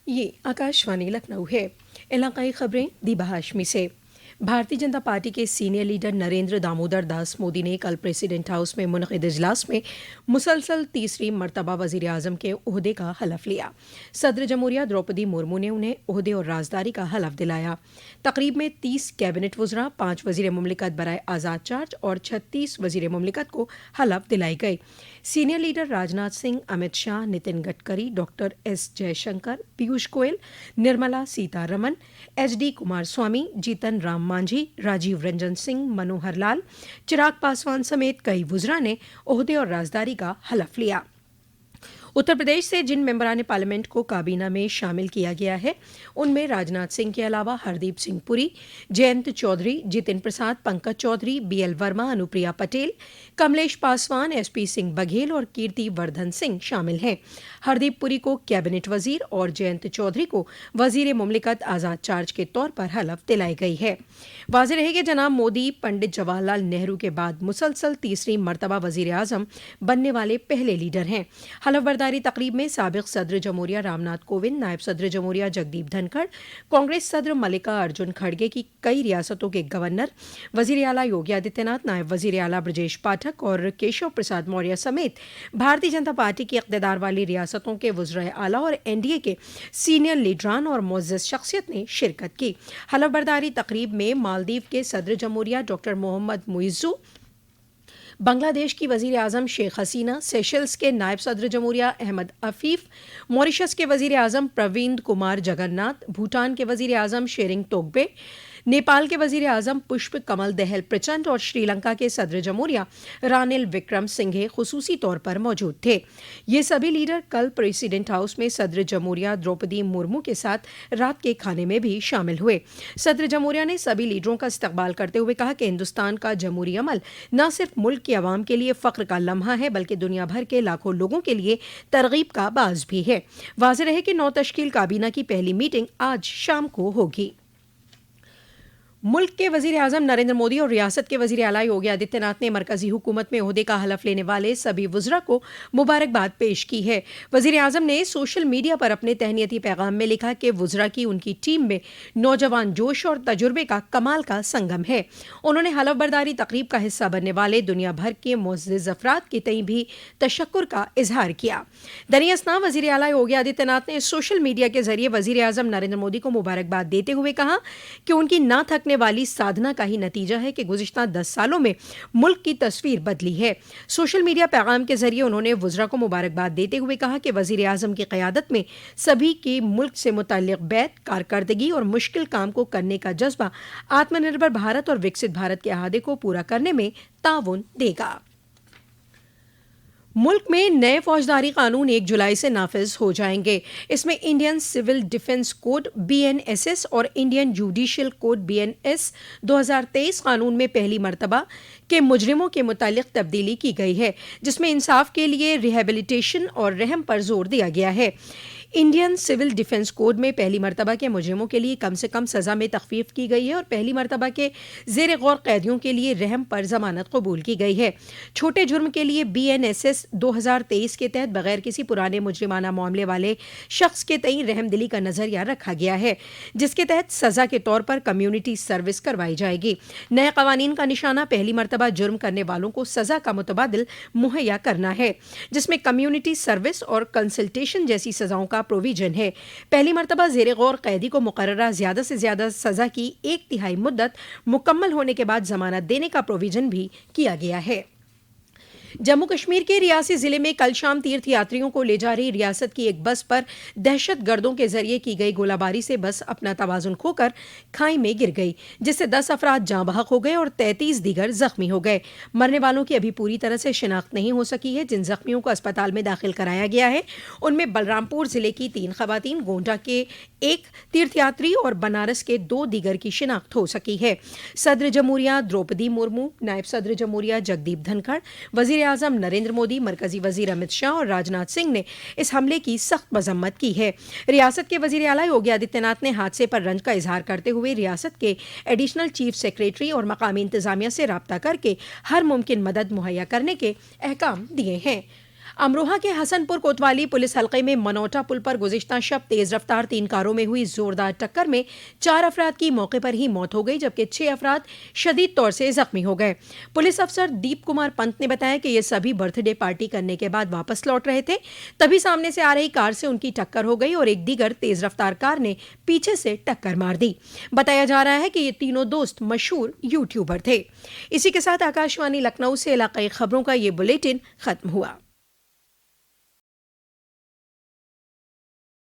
ये आकाशवाणी लखनऊ है। इलाकाई खबरें दीबा हाशमी से। भारतीय जनता पार्टी के सीनियर लीडर नरेंद्र दामोदर दास मोदी ने कल प्रेसिडेंट हाउस में मुनक़िद इजलास में मुसलसल तीसरी मरतबा वज़ीर आज़म के ओहदे का हलफ लिया। सदर जमहूरिया द्रौपदी मुर्मू ने उन्हें ओहदे और राजदारी का हलफ दिलाया। तकरीब में 30 कैबिनेट वज़रा, 5 वज़ीर मुमलिकत बराए आज़ाद चार्ज और 36 वज़ीर मुमलिकत को हलफ दिलाई गई। Senior leader Rajnath Singh, Amit Shah, Nitin Gadkari, doctor S Jaishankar, Piyush Goyal, Nirmala Sitharaman, HD Kumaraswamy, Jitan Ram Manjhi, Rajiv Ranjan Singh, Manohar Lal, Chirag Paswan समेत कई वुज़रा ने ओहदे और राजदारी का हलफ लिया। उत्तर प्रदेश से जिन मेंबरान पार्लियामेंट को काबीना में शामिल किया गया है उनमें राजनाथ सिंह के अलावा हरदीप सिंह पुरी, जयंत चौधरी, जितिन प्रसाद, पंकज चौधरी, बीएल वर्मा, अनुप्रिया पटेल, कमलेश पासवान, एसपी सिंह बघेल और कीर्ति वर्धन सिंह शामिल हैं। हरदीप पुरी को कैबिनेट वजीर और जयंत चौधरी को वजीर मुमलिकत आज़ाद चार्ज के तौर पर हलफ दिलाई गई है। वाज़ेह रहे कि जनाब मोदी पंडित जवाहरलाल नेहरू के बाद मुसलसल तीसरी मरतबा वजीर आज़म बनने वाले पहले लीडर हैं। हलफ बर्दारी तकरीब में साबिक सदर जमहूरिया रामनाथ कोविंद, नायब सदर जमहूरिया जगदीप धनखड़, कांग्रेस सदर मल्लिका अर्जुन खड़गे की कई रियासतों के गवर्नर, वजीर आला योगी आदित्यनाथ, नायब वजीर आला ब्रजेश पाठक और केशव प्रसाद मौर्य समेत भारतीय जनता पार्टी की इक़्तिदार वाली रियासतों के वज़राए आला और एनडीए के सीनियर लीडरान और मुअज़्ज़ज़ शख्सियत ने शिरकत की। हलफ बर्दारी तकरीब में मालदीव के सदर जमहूरिया डॉक्टर मोहम्मद मुइज़्ज़ू, बांग्लादेश की वज़ीर आज़म शेख हसीना, सेशल्स के नायब सदर जमहूरिया अहमद अफीफ, मॉरिशस के वज़ीर आज़म प्रवीण कुमार जगन्नाथ, भूटान के वज़ीर आज़म शेरिंग तोग्बे, नेपाल के वज़ीर आज़म पुष्प कमल दहल प्रचंड और श्रीलंका के सदर जमहूरिया रानिल विक्रम सिंघे खुसूसी तौर पर मौजूद थे। ये सभी लीडर कल प्रेसिडेंट हाउस में सदर जमहूरिया द्रौपदी मुर्मू के साथ रात के खाने में भी शामिल हुए। सदर जमहूरिया ने सभी लीडरों का इस्तकबाल करते हुए कहा कि हिंदुस्तान का जमहूरी अमल न सिर्फ मुल्क की आवाम के लिए फ़ख्र का लम्हा है बल्कि दुनिया भर के लाखों लोगों के लिए तरगीब का बाज़ भी है। वाज़ेह रहे कि नौ तश्कील काबीना की पहली मीटिंग आज शाम को होगी। मुल्क के वज़ीर आज़म नरेंद्र मोदी और रियासत के वज़ीर आला योगी आदित्यनाथ ने मरकज़ी हुकूमत में ओहदे का हलफ लेने वाले सभी वुज़रा को मुबारकबाद पेश की है। वज़ीर आज़म ने सोशल मीडिया पर अपने तहनीती पैगाम में लिखा कि वुज़रा की उनकी टीम में नौजवान जोश और तजुर्बे का कमाल का संगम है। उन्होंने हलफ बर्दारी तकरीब का हिस्सा बनने वाले दुनिया भर के मुअज़्ज़ज़ अफराद के तई भी तशक्कुर का इजहार किया। दरियासना वज़ीर आला योगी आदित्यनाथ ने सोशल मीडिया के ज़रिए वज़ीर आज़म नरेंद्र मोदी को मुबारकबाद देते हुए कहा कि उनकी ना थकने वाली साधना का ही नतीजा है कि गुज़िश्ता 10 सालों में मुल्क की तस्वीर बदली है। सोशल मीडिया पैगाम के जरिए उन्होंने वुज़रा को मुबारकबाद देते हुए कहा कि वज़ीर आज़म की क़यादत में सभी की मुल्क से मुतल्लिक़ बैत, कारकर्दगी और मुश्किल काम को करने का जज्बा आत्मनिर्भर भारत और विकसित भारत के अहादे को पूरा करने में ताउन देगा। मुल्क में नए फौजदारी कानून 1 जुलाई से नाफिज हो जाएंगे। इसमें Indian civil defence code BNSS और इंडियन जुडिशियल कोड BNS 2023 कानून में पहली मरतबा के मुजरिमों के मुतालिक तब्दीली की गई है, जिसमें इंसाफ के लिए रिहेबिलिटेशन और रहम पर जोर दिया गया है। इंडियन सिविल डिफेंस कोड में पहली मरतबा के मुजरिमों के लिए कम से कम सज़ा में तखफीफ की गई है और पहली मरतबा के ज़ेर गौर कैदियों के लिए रहम पर ज़मानत कबूल की गई है। छोटे जुर्म के लिए BNSS 2023 के तहत बगैर किसी पुराने मुजरिमाना मामले वाले शख्स के तई रहम दिली का नज़रिया रखा गया है, जिसके तहत सज़ा के तौर पर कम्यूनिटी सर्विस करवाई जाएगी। नए कवानीन का निशाना पहली मरतबा जुर्म करने वालों को सज़ा का मुतबादिल मुहैया करना है, जिसमें कम्यूनिटी सर्विस और कंसल्टेशन जैसी सज़ाओं का प्रोविजन है। पहली मरतबा ज़ेर गौर कैदी को मुकर्ररा ज़्यादा से ज़्यादा सज़ा की 1/3 मुद्दत मुकम्मल होने के बाद ज़मानत देने का प्रोविजन भी किया गया है। जम्मू कश्मीर के रियासी ज़िले में कल शाम तीर्थ यात्रियों को ले जा रही रियासत की एक बस पर दहशत गर्दों के जरिए की गई गोलाबारी से बस अपना तवाज़ुन खोकर खाई में गिर गई, जिससे 10 अफराद जाँ बहक हो गए और 33 दीगर जख्मी हो गए। मरने वालों की अभी पूरी तरह से शिनाख्त नहीं हो सकी है। जिन जख्मियों को अस्पताल में दाखिल कराया गया है उनमें बलरामपुर ज़िले की 3 खवातीन, गोंडा के 1 तीर्थयात्री और बनारस के 2 दीगर की शिनाख्त हो सकी है। सदर जमहूरिया द्रौपदी मुर्मू, नायब सदर जमहूरिया जगदीप धनखड़, वज़ीर आज़म नरेंद्र मोदी, मरकजी वज़ीर अमित शाह और राजनाथ सिंह ने इस हमले की सख्त मजम्मत की है। रियासत के वज़ीर आला योगी आदित्यनाथ ने हादसे पर रंज का इजहार करते हुए रियासत के एडिशनल चीफ सेक्रेटरी और मकामी इंतजामिया से राब्ता करके हर मुमकिन मदद मुहैया करने के अहकाम दिए हैं। अमरोहा के हसनपुर कोतवाली पुलिस हलके में मनोटा पुल पर गुज़िश्ता शब तेज रफ्तार 3 कारों में हुई जोरदार टक्कर में 4 अफराद की मौके पर ही मौत हो गई, जबकि 6 अफराद शदीद तौर से जख्मी हो गए। पुलिस अफसर दीप कुमार पंत ने बताया कि ये सभी बर्थडे पार्टी करने के बाद वापस लौट रहे थे, तभी सामने से आ रही कार से उनकी टक्कर हो गई और एक दीगर तेज रफ्तार कार ने पीछे से टक्कर मार दी। बताया जा रहा है कि ये तीनों दोस्त मशहूर यूट्यूबर थे। इसी के साथ आकाशवाणी लखनऊ से इलाकाई खबरों का ये बुलेटिन खत्म हुआ।